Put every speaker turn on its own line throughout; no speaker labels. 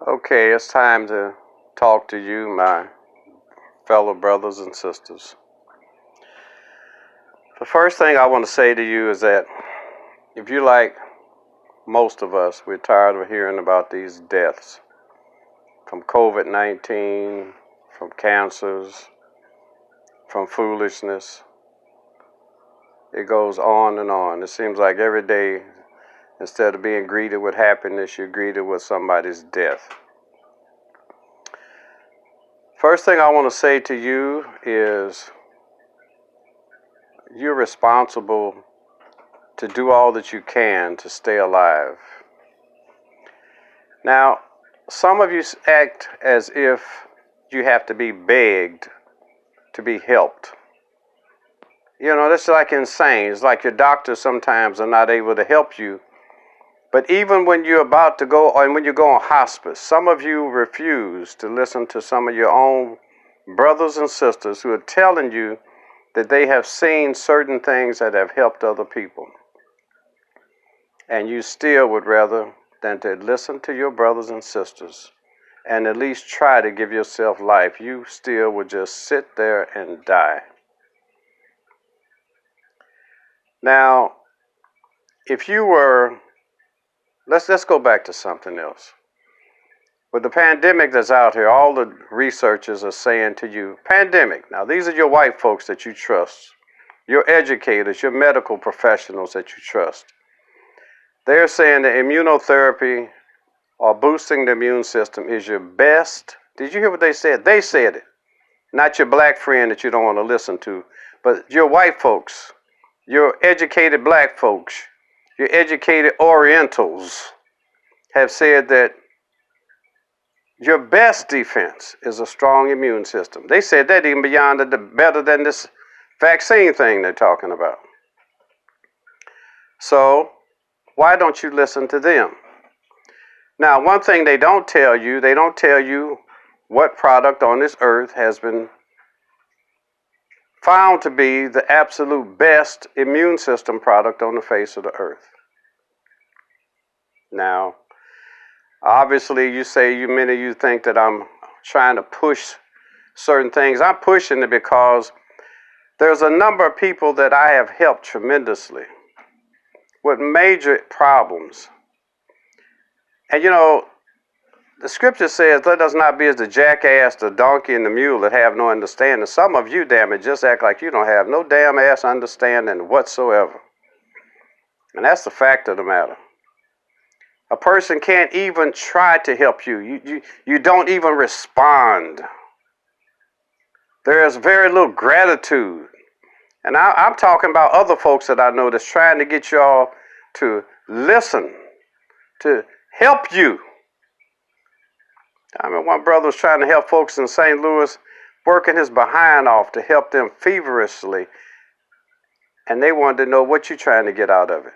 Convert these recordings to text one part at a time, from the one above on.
Okay, it's time to talk to you, my fellow brothers and sisters. The first thing I want to say to you is that if you, like most of us, we're tired of hearing about these deaths from COVID-19, from cancers, from foolishness. It goes on and on. It seems like every day, instead of being greeted with happiness, you're greeted with somebody's death. First thing I want to say to you is you're responsible to do all that you can to stay alive. Now, some of you act as if you have to be begged to be helped. You know, that's like insane. It's like your doctors sometimes are not able to help you. But even when you're about to go, or when you go on hospice, some of you refuse to listen to some of your own brothers and sisters who are telling you that they have seen certain things that have helped other people. And you still would rather than to listen to your brothers and sisters and at least try to give yourself life. You still would just sit there and die. Now, if you were, let's go back to something else. With the pandemic that's out here, all the researchers are saying to you, pandemic. Now, these are your white folks that you trust, your educators, your medical professionals that you trust. They're saying that immunotherapy or boosting the immune system is your best. Did you hear what they said? They said it. Not your black friend that you don't want to listen to, but your white folks, your educated black folks, your educated Orientals have said that your best defense is a strong immune system. They said that even beyond better than this vaccine thing they're talking about. So, why don't you listen to them? Now, one thing they don't tell you what product on this earth has been found to be the absolute best immune system product on the face of the earth. Now, obviously, many of you think that I'm trying to push certain things. I'm pushing it because there's a number of people that I have helped tremendously with major problems. And you know, the scripture says, let us not be as the jackass, the donkey, and the mule that have no understanding. Some of you, damn it, just act like you don't have no damn ass understanding whatsoever. And that's the fact of the matter. A person can't even try to help you. You don't even respond. There is very little gratitude. And I'm talking about other folks that I know that's trying to get y'all to listen, to help you. I mean, one brother was trying to help folks in St. Louis, working his behind off to help them feverishly. And they wanted to know what you're trying to get out of it.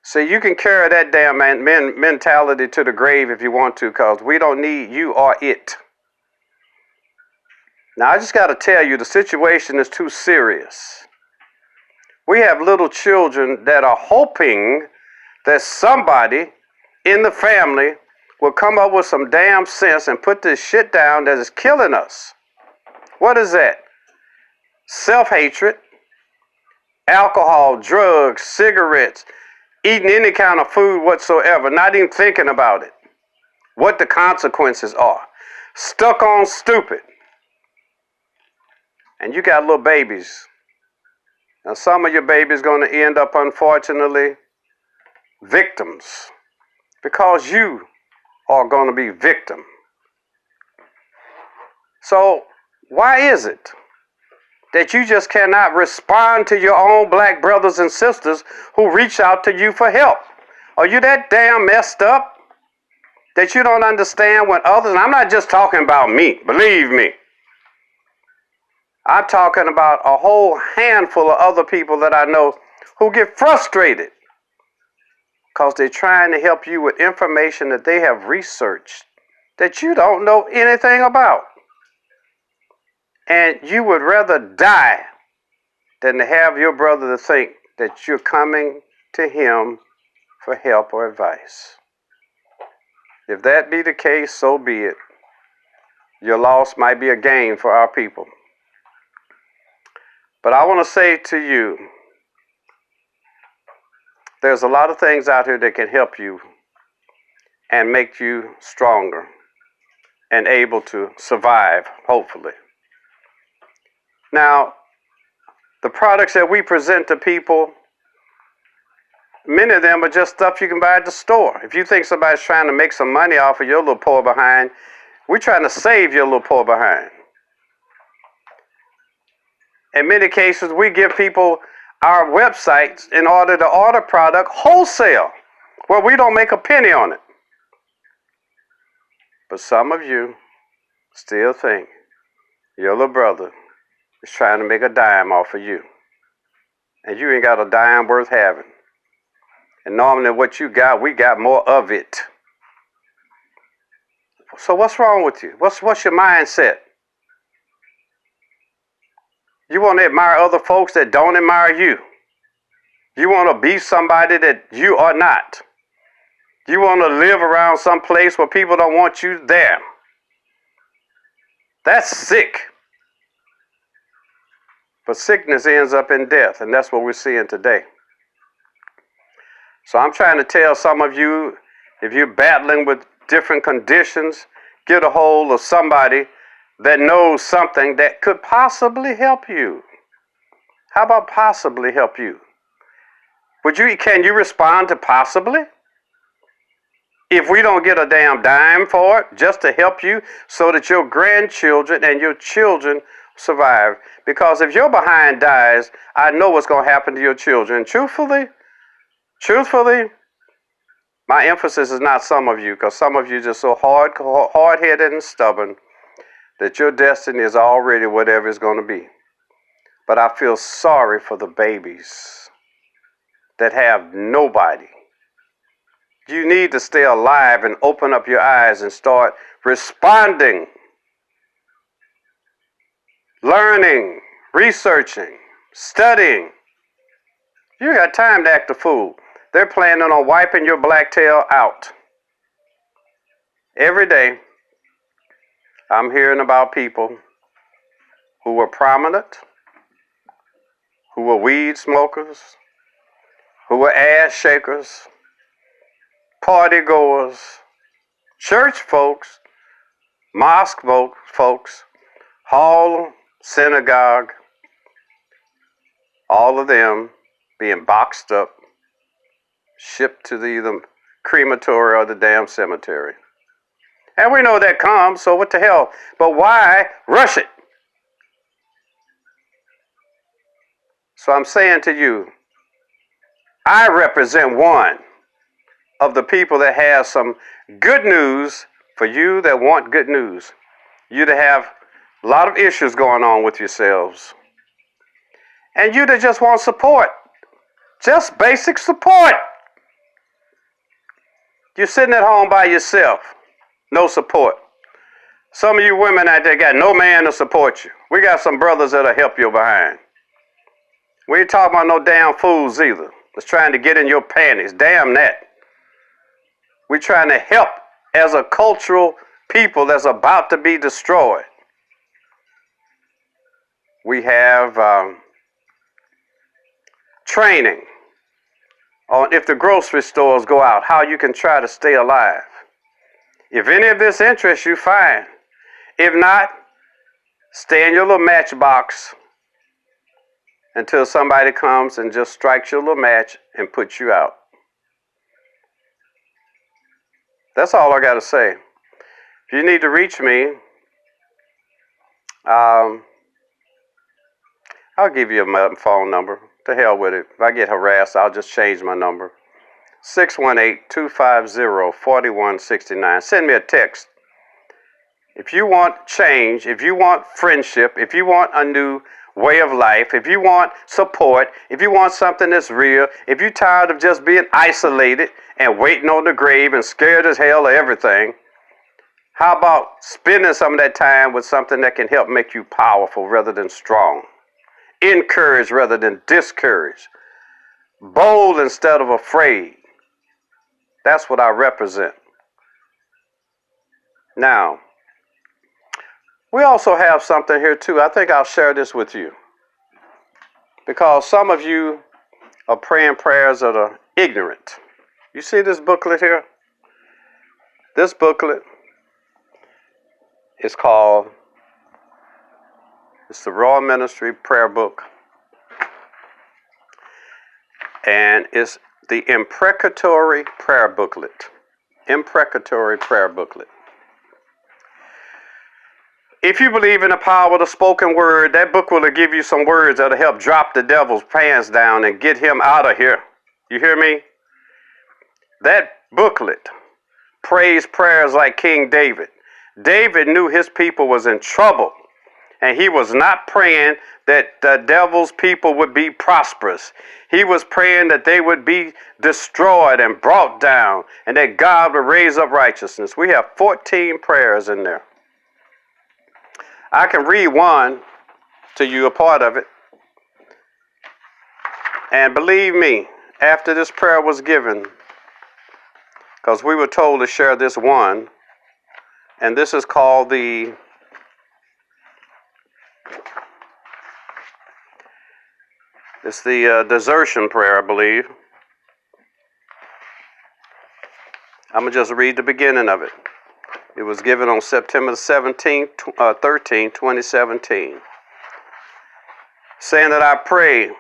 See, you can carry that damn mentality to the grave if you want to, because we don't need you or it. Now, I just got to tell you, the situation is too serious. We have little children that are hoping that somebody in the family will come up with some damn sense and put this shit down that is killing us. What is that? Self-hatred, alcohol, drugs, cigarettes, eating any kind of food whatsoever, not even thinking about it, what the consequences are. Stuck on stupid. And you got little babies. Now, some of your babies going to end up, unfortunately, victims, because you are going to be victim. So, why is it that you just cannot respond to your own black brothers and sisters who reach out to you for help? Are you that damn messed up that you don't understand when others, and I'm not just talking about me, believe me. I'm talking about a whole handful of other people that I know who get frustrated because they're trying to help you with information that they have researched that you don't know anything about. And you would rather die than to have your brother to think that you're coming to him for help or advice. If that be the case, so be it. Your loss might be a gain for our people. But I want to say to you, there's a lot of things out here that can help you and make you stronger and able to survive, hopefully. Now, the products that we present to people, many of them are just stuff you can buy at the store. If you think somebody's trying to make some money off of your little poor behind, we're trying to save your little poor behind. In many cases, we give people our websites in order to order product wholesale, where we don't make a penny on it. But some of you still think your little brother is trying to make a dime off of you. And you ain't got a dime worth having. And normally what you got, we got more of it. So what's wrong with you? What's your mindset? You want to admire other folks that don't admire you. You want to be somebody that you are not. You want to live around some place where people don't want you there. That's sick. But sickness ends up in death, and that's what we're seeing today. So I'm trying to tell some of you, if you're battling with different conditions, get a hold of somebody that knows something that could possibly help you. How about possibly help you? Can you respond to possibly? If we don't get a damn dime for it, just to help you so that your grandchildren and your children survive. Because if your behind dies, I know what's going to happen to your children. Truthfully, my emphasis is not some of you, because some of you are just so hard-headed and stubborn that your destiny is already whatever it's going to be. But I feel sorry for the babies that have nobody. You need to stay alive and open up your eyes and start responding, learning, researching, studying. You got time to act a fool. They're planning on wiping your black tail out. Every day, I'm hearing about people who were prominent, who were weed smokers, who were ass shakers, party goers, church folks, mosque folks, hall, synagogue, all of them being boxed up, shipped to either crematory or the damn cemetery. And we know that comes, so what the hell? But why rush it? So I'm saying to you, I represent one of the people that have some good news for you that want good news. You that have a lot of issues going on with yourselves. And you that just want support. Just basic support. You're sitting at home by yourself. No support. Some of you women out there got no man to support you. We got some brothers that'll help you behind. We ain't talking about no damn fools either. That's trying to get in your panties. Damn that. We're trying to help as a cultural people that's about to be destroyed. We have training on if the grocery stores go out, how you can try to stay alive. If any of this interests you, fine. If not, stay in your little matchbox until somebody comes and just strikes your little match and puts you out. That's all I got to say. If you need to reach me, I'll give you a phone number. To hell with it. If I get harassed, I'll just change my number. 618-250-4169. Send me a text. If you want change, if you want friendship, if you want a new way of life, if you want support, if you want something that's real, if you're tired of just being isolated and waiting on the grave and scared as hell of everything, how about spending some of that time with something that can help make you powerful rather than strong? Encourage rather than discourage. Bold instead of afraid. That's what I represent. Now, we also have something here too. I think I'll share this with you, because some of you are praying prayers that are ignorant. You see this booklet here? This booklet is called, it's the Royal Ministry Prayer Book, and it's the Imprecatory Prayer Booklet. Imprecatory Prayer Booklet. If you believe in the power of the spoken word, that book will give you some words that'll help drop the devil's pants down and get him out of here. You hear me? That booklet prays prayers like King David. David knew his people was in trouble, and he was not praying that the devil's people would be prosperous. He was praying that they would be destroyed and brought down, and that God would raise up righteousness. We have 14 prayers in there. I can read one to you, a part of it. And believe me, after this prayer was given, because we were told to share this one, and this is called the Desertion Prayer, I believe. I'm going to just read the beginning of it. It was given on September 13, 2017. Saying that I pray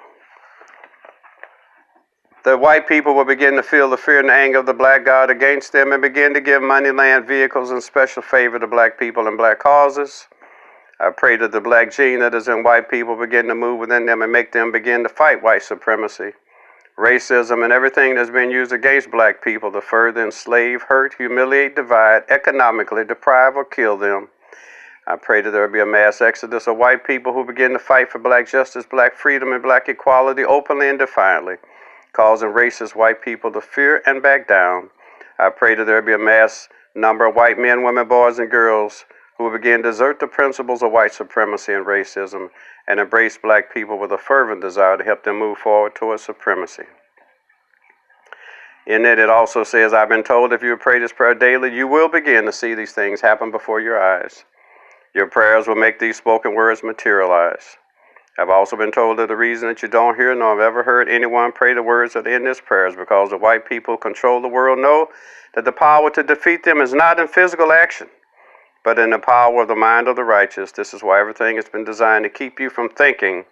that white people will begin to feel the fear and the anger of the black God against them and begin to give money, land, vehicles, and special favor to black people and black causes. I pray that the black gene that is in white people begin to move within them and make them begin to fight white supremacy, racism, and everything that's been used against black people to further enslave, hurt, humiliate, divide, economically deprive, or kill them. I pray that there will be a mass exodus of white people who begin to fight for black justice, black freedom, and black equality openly and defiantly, causing racist white people to fear and back down. I pray that there will be a mass number of white men, women, boys, and girls who will begin to desert the principles of white supremacy and racism and embrace black people with a fervent desire to help them move forward towards supremacy. In it also says, I've been told if you pray this prayer daily, you will begin to see these things happen before your eyes. Your prayers will make these spoken words materialize. I've also been told that the reason that you don't hear nor have ever heard anyone pray the words that are in this prayer is because the white people who control the world know that the power to defeat them is not in physical action, but in the power of the mind of the righteous. This is why everything has been designed to keep you from thinking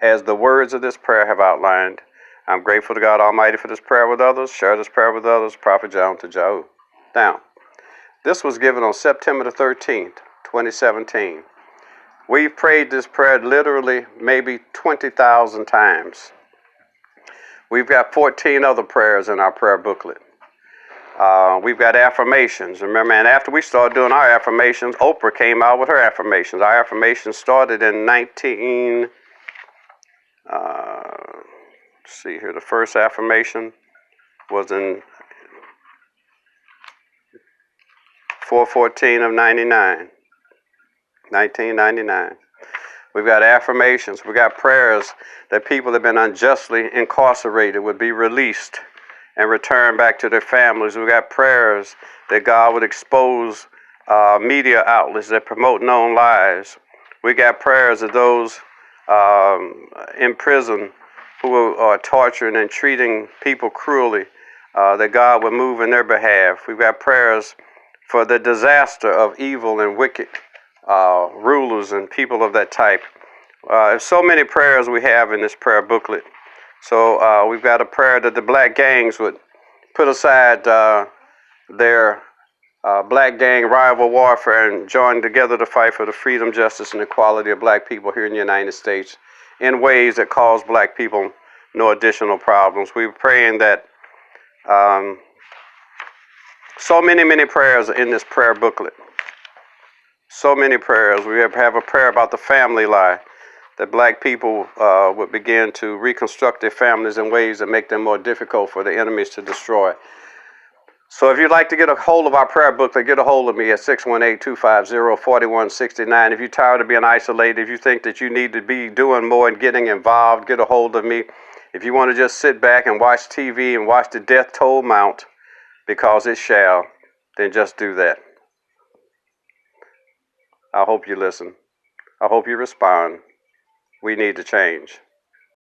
as the words of this prayer have outlined. I'm grateful to God Almighty for this prayer with others. Share this prayer with others. Prophet John to Jau. Now, this was given on September the 13th, 2017. We've prayed this prayer literally maybe 20,000 times. We've got 14 other prayers in our prayer booklet. We've got affirmations. Remember, and after we started doing our affirmations, Oprah came out with her affirmations. Our affirmations started in see here, the first affirmation was in 4/14 of 1999. We've got affirmations. We've got prayers that people that have been unjustly incarcerated would be released and return back to their families. We've got prayers that God would expose media outlets that promote known lies. We got prayers of those in prison who are torturing and treating people cruelly, that God would move in their behalf. We've got prayers for the disaster of evil and wicked rulers and people of that type. There's so many prayers we have in this prayer booklet. So we've got a prayer that the black gangs would put aside their black gang rival warfare and join together to fight for the freedom, justice, and equality of black people here in the United States in ways that cause black people no additional problems. We're praying that so many prayers are in this prayer booklet. So many prayers. We have a prayer about the family lie, that black people would begin to reconstruct their families in ways that make them more difficult for the enemies to destroy. So if you'd like to get a hold of our prayer booklet, get a hold of me at 618-250-4169. If you're tired of being isolated, if you think that you need to be doing more and getting involved, get a hold of me. If you want to just sit back and watch TV and watch the death toll mount, because it shall, then just do that. I hope you listen. I hope you respond. We need to change.